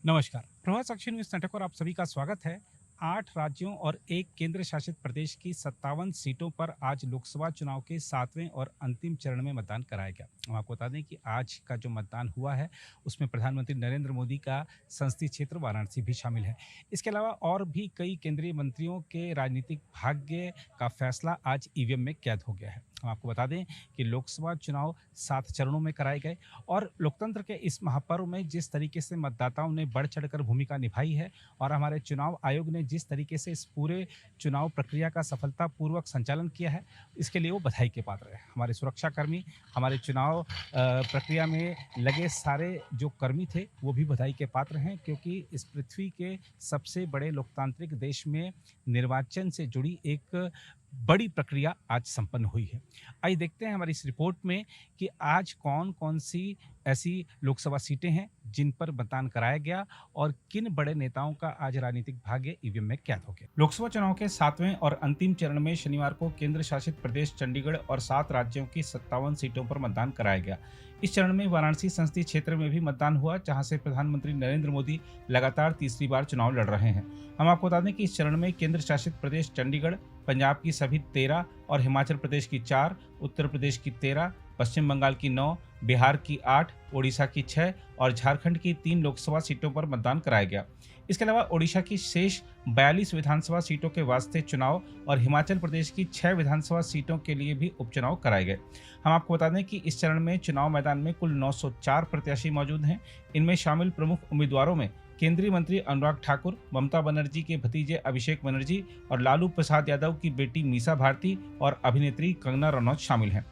नमस्कार। प्रभात action news network पर आप सभी का स्वागत है। 8 राज्यों और एक केंद्र शासित प्रदेश की 57 सीटों पर आज लोकसभा चुनाव के 7वें और अंतिम चरण में मतदान कराया गया। हम आपको बता दें कि आज का जो मतदान हुआ है, उसमें प्रधानमंत्री नरेंद्र मोदी का संसदीय क्षेत्र वाराणसी भी शामिल है। इसके अलावा और भी कई केंद्रीय मंत्रियों के राजनीतिक भाग्य का फैसला आज ईवीएम में कैद हो गया है। हम आपको बता दें कि लोकसभा चुनाव 7 चरणों में कराए गए और लोकतंत्र के इस महापर्व में जिस तरीके से मतदाताओं ने बढ़ चढ़कर भूमिका निभाई है और हमारे चुनाव आयोग ने जिस तरीके से इस पूरे चुनाव प्रक्रिया का सफलतापूर्वक संचालन किया है, इसके लिए वो बधाई के पात्र है। हमारे सुरक्षाकर्मी, हमारे चुनाव प्रक्रिया में लगे सारे जो कर्मी थे, वो भी बधाई के पात्र हैं, क्योंकि इस पृथ्वी के सबसे बड़े लोकतांत्रिक देश में निर्वाचन से जुड़ी एक बड़ी प्रक्रिया आज संपन्न हुई है। आइए देखते हैं हमारी इस रिपोर्ट में कि आज कौन-कौन सी ऐसी लोकसभा सीटें हैं जिन पर मतदान कराया गया और किन बड़े नेताओं का आज राजनीतिक भाग्य ईवीएम में कैद हो गया। लोकसभा चुनाव के 7वें और अंतिम चरण में शनिवार को केंद्र शासित प्रदेश चंडीगढ़ और 7 राज्यों की 57 सीटों पर मतदान कराया गया। इस चरण में वाराणसी संसदीय क्षेत्र में भी मतदान हुआ, जहां से प्रधानमंत्री नरेंद्र मोदी लगातार तीसरी बार चुनाव लड़ रहे हैं। हम आपको बता दें कि इस चरण में केंद्र शासित प्रदेश चंडीगढ़, पंजाब की सभी 13 और हिमाचल प्रदेश की 4, उत्तर प्रदेश की 13, पश्चिम बंगाल की 9, बिहार की 8, ओडिशा की 6 और झारखंड की 3 लोकसभा सीटों पर मतदान कराया गया। इसके अलावा ओडिशा की शेष 42 विधानसभा सीटों के वास्ते चुनाव और हिमाचल प्रदेश की 6 विधानसभा सीटों के लिए भी उपचुनाव कराए गए। हम आपको बता दें कि इस चरण में चुनाव मैदान में कुल 904 प्रत्याशी मौजूद हैं। इनमें शामिल प्रमुख उम्मीदवारों में केंद्रीय मंत्री अनुराग ठाकुर, ममता बनर्जी के भतीजे अभिषेक बनर्जी और लालू प्रसाद यादव की बेटी मीसा भारती और अभिनेत्री कंगना रनौत शामिल हैं।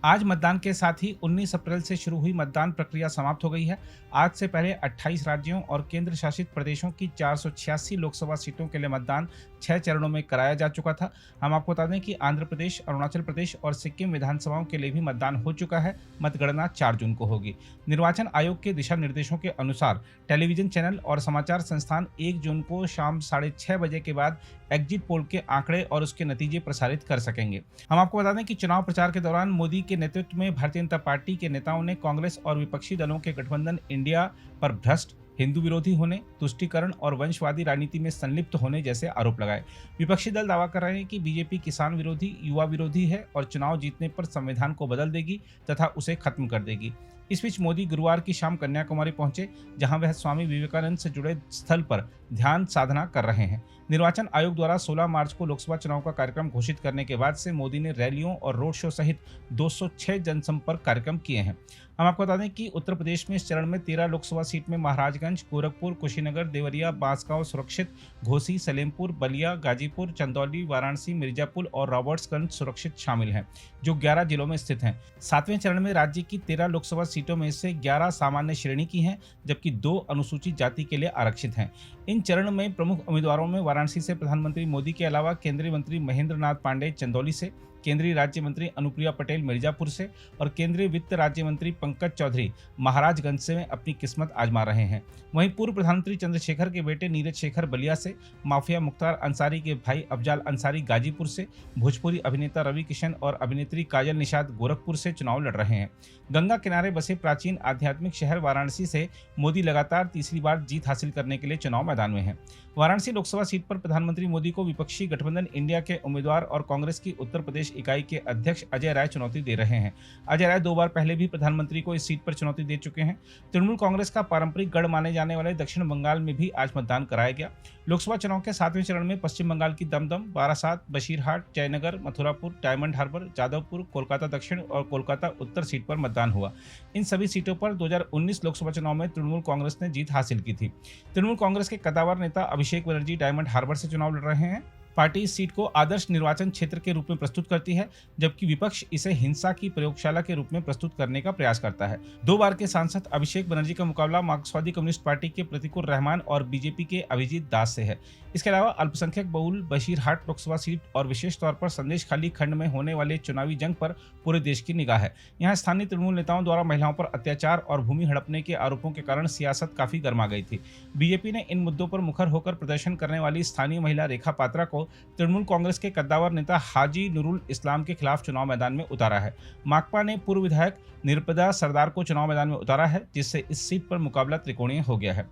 आज मतदान के साथ ही 19 अप्रैल से शुरू हुई मतदान प्रक्रिया समाप्त हो गई है। आज से पहले 28 राज्यों और केंद्र शासित प्रदेशों की 486 लोकसभा सीटों के लिए मतदान 6 चरणों में कराया जा चुका था। हम आपको बता दें कि आंध्र प्रदेश, अरुणाचल प्रदेश और सिक्किम विधानसभाओं के लिए भी मतदान हो चुका है। मतगणना 4 जून को होगी। निर्वाचन आयोग के दिशा निर्देशों के अनुसार टेलीविजन चैनल और समाचार संस्थान 1 जून को शाम 6:30 बजे के बाद एग्जिट पोल के आंकड़े और उसके नतीजे प्रसारित कर सकेंगे। हम आपको बता दें कि चुनाव प्रचार के दौरान मोदी के नेतृत्व में भारतीय जनता पार्टी के नेताओं ने कांग्रेस और विपक्षी दलों के गठबंधन इंडिया पर भ्रष्ट, हिंदू विरोधी होने, तुष्टीकरण और वंशवादी राजनीति में संलिप्त होने जैसे आरोप लगाए। विपक्षी दल दावा कर रहे हैं कि बीजेपी किसान विरोधी, युवा विरोधी है और चुनाव जीतने पर संविधान को बदल देगी तथा उसे खत्म कर देगी। इस बीच मोदी गुरुवार की शाम कन्याकुमारी पहुंचे, जहां वह स्वामी विवेकानंद से जुड़े स्थल पर ध्यान साधना कर रहे हैं। निर्वाचन आयोग द्वारा 16 मार्च को लोकसभा चुनाव का कार्यक्रम घोषित करने के बाद से मोदी ने रैलियों और रोड शो सहित 206 जनसंपर्क कार्यक्रम किए हैं। हम आपको बता दें कि उत्तर प्रदेश में इस चरण में 13 लोकसभा सीट में महाराजगंज, गोरखपुर, कुशीनगर, देवरिया, बांसगांव सुरक्षित, घोसी, सलेमपुर, बलिया, गाजीपुर, चंदौली, वाराणसी, मिर्जापुर और रॉबर्ट्सगंज सुरक्षित शामिल हैं, जो 11 जिलों में स्थित हैं। 7वें चरण में राज्य की 13 लोकसभा सीटों में से 11 सामान्य श्रेणी की हैं, जबकि 2 अनुसूचित जाति के लिए आरक्षित हैं। इन चरण में प्रमुख उम्मीदवारों में वाराणसी से प्रधानमंत्री मोदी के अलावा केंद्रीय मंत्री महेंद्र नाथ पांडे चंदौली से, केंद्रीय राज्य मंत्री अनुप्रिया पटेल मिर्जापुर से और केंद्रीय वित्त राज्य मंत्री पंकज चौधरी महाराजगंज से अपनी किस्मत आजमा रहे हैं। वहीं पूर्व प्रधानमंत्री चंद्रशेखर के बेटे नीरज शेखर बलिया से, माफिया मुख्तार अंसारी के भाई अफजाल अंसारी गाजीपुर से, भोजपुरी अभिनेता रवि किशन और अभिनेत्री काजल निषाद गोरखपुर से चुनाव लड़ रहे हैं। गंगा किनारे बसे प्राचीन आध्यात्मिक शहर वाराणसी से मोदी लगातार तीसरी बार जीत हासिल करने के लिए चुनाव मैदान में हैं। वाराणसी लोकसभा सीट पर प्रधानमंत्री मोदी को विपक्षी गठबंधन इंडिया के उम्मीदवार और कांग्रेस की उत्तर प्रदेश इकाई के अध्यक्ष अजय राय चुनौती दे रहे हैं। अजय राय 2 बार पहले भी प्रधानमंत्री को इस सीट पर चुनौती दे चुके हैं। तृणमूल कांग्रेस का पारंपरिक गढ़ माने जाने वाले दक्षिण बंगाल में भी आज मतदान कराया गया। लोकसभा चुनाव के 7वें चरण में पश्चिम बंगाल की दमदम, बारासात, बशीरहाट, जयनगर, मथुरापुर, डायमंड हार्बर, जादवपुर, कोलकाता दक्षिण और कोलकाता उत्तर सीट पर मतदान हुआ। इन सभी सीटों पर 2019 लोकसभा चुनाव में तृणमूल कांग्रेस ने जीत हासिल की थी। तृणमूल कांग्रेस के कद्दावर नेता अभिषेक बनर्जी डायमंड हार्बर से चुनाव लड़ रहे हैं। पार्टी इस सीट को आदर्श निर्वाचन क्षेत्र के रूप में प्रस्तुत करती है, जबकि विपक्ष इसे हिंसा की प्रयोगशाला के रूप में प्रस्तुत करने का प्रयास करता है। 2 बार के सांसद अभिषेक बनर्जी का मुकाबला मार्क्सवादी कम्युनिस्ट पार्टी के प्रतिकुल रहमान और बीजेपी के अभिजीत दास से है। इसके अलावा अल्पसंख्यक बहुल बशीरहाट लोकसभा सीट और विशेष तौर पर संदेशखाली खंड में होने वाले चुनावी जंग पर पूरे देश की निगाह है। यहाँ स्थानीय तृणमूल नेताओं द्वारा महिलाओं पर अत्याचार और भूमि हड़पने के आरोपों के कारण सियासत काफी गर्मा गई थी। बीजेपी ने इन मुद्दों पर मुखर होकर प्रदर्शन करने वाली स्थानीय महिला रेखा पात्रा को तृणमूल कांग्रेस के कद्दावर नेता हाजी नूरुल इस्लाम के खिलाफ चुनाव मैदान में उतारा है। माकपा ने पूर्व विधायक निरपदा सरदार को चुनाव मैदान में उतारा है, जिससे इस सीट पर मुकाबला त्रिकोणीय हो गया है।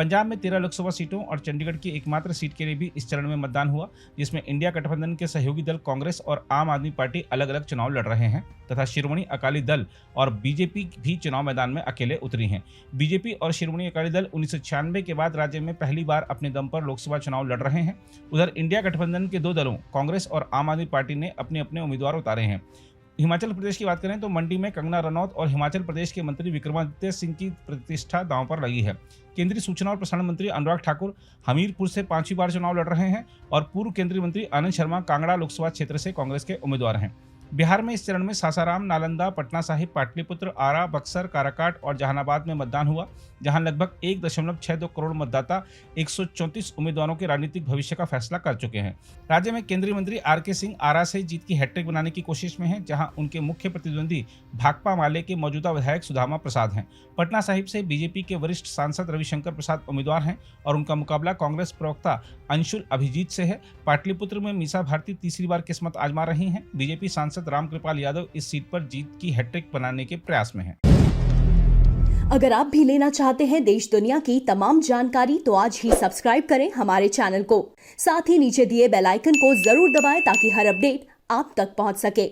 पंजाब में 13 लोकसभा सीटों और चंडीगढ़ की एकमात्र सीट के लिए भी इस चरण में मतदान हुआ, जिसमें इंडिया गठबंधन के सहयोगी दल कांग्रेस और आम आदमी पार्टी अलग अलग चुनाव लड़ रहे हैं तथा शिरोमणि अकाली दल और बीजेपी भी चुनाव मैदान में अकेले उतरी हैं। बीजेपी और शिरोमणि अकाली दल 1996 के बाद राज्य में पहली बार अपने दम पर लोकसभा चुनाव लड़ रहे हैं। उधर इंडिया गठबंधन के दो दलों कांग्रेस और आम आदमी पार्टी ने अपने अपने उम्मीदवार उतारे हैं। हिमाचल प्रदेश की बात करें तो मंडी में कंगना रनौत और हिमाचल प्रदेश के मंत्री विक्रमादित्य सिंह की प्रतिष्ठा दांव पर लगी है। केंद्रीय सूचना और प्रसारण मंत्री अनुराग ठाकुर हमीरपुर से 5वीं बार चुनाव लड़ रहे हैं और पूर्व केंद्रीय मंत्री आनंद शर्मा कांगड़ा लोकसभा क्षेत्र से कांग्रेस के उम्मीदवार हैं। बिहार में इस चरण में सासाराम, नालंदा, पटना साहिब, पाटलिपुत्र, आरा, बक्सर, काराकाट और जहानाबाद में मतदान हुआ, जहां लगभग 1.62 करोड़ मतदाता 134 उम्मीदवारों के राजनीतिक भविष्य का फैसला कर चुके हैं। राज्य में केंद्रीय मंत्री आर.के. सिंह आरा से जीत की हैट्रिक बनाने की कोशिश में हैं, जहां उनके मुख्य प्रतिद्वंदी भाकपा माले के मौजूदा विधायक सुदामा प्रसाद हैं। पटना साहिब से बीजेपी के वरिष्ठ सांसद रविशंकर प्रसाद उम्मीदवार हैं और उनका मुकाबला कांग्रेस प्रवक्ता अंशुल अभिजीत से है। पाटलिपुत्र में मीसा भारती तीसरी बार किस्मत आजमा रही हैं। बीजेपी सांसद रामकृपाल यादव इस सीट पर जीत की हैट्रिक बनाने के प्रयास में हैं। अगर आप भी लेना चाहते हैं देश दुनिया की तमाम जानकारी तो आज ही सब्सक्राइब करें हमारे चैनल को। साथ ही नीचे दिए बेल आइकन को जरूर दबाएं ताकि हर अपडेट आप तक पहुंच सके।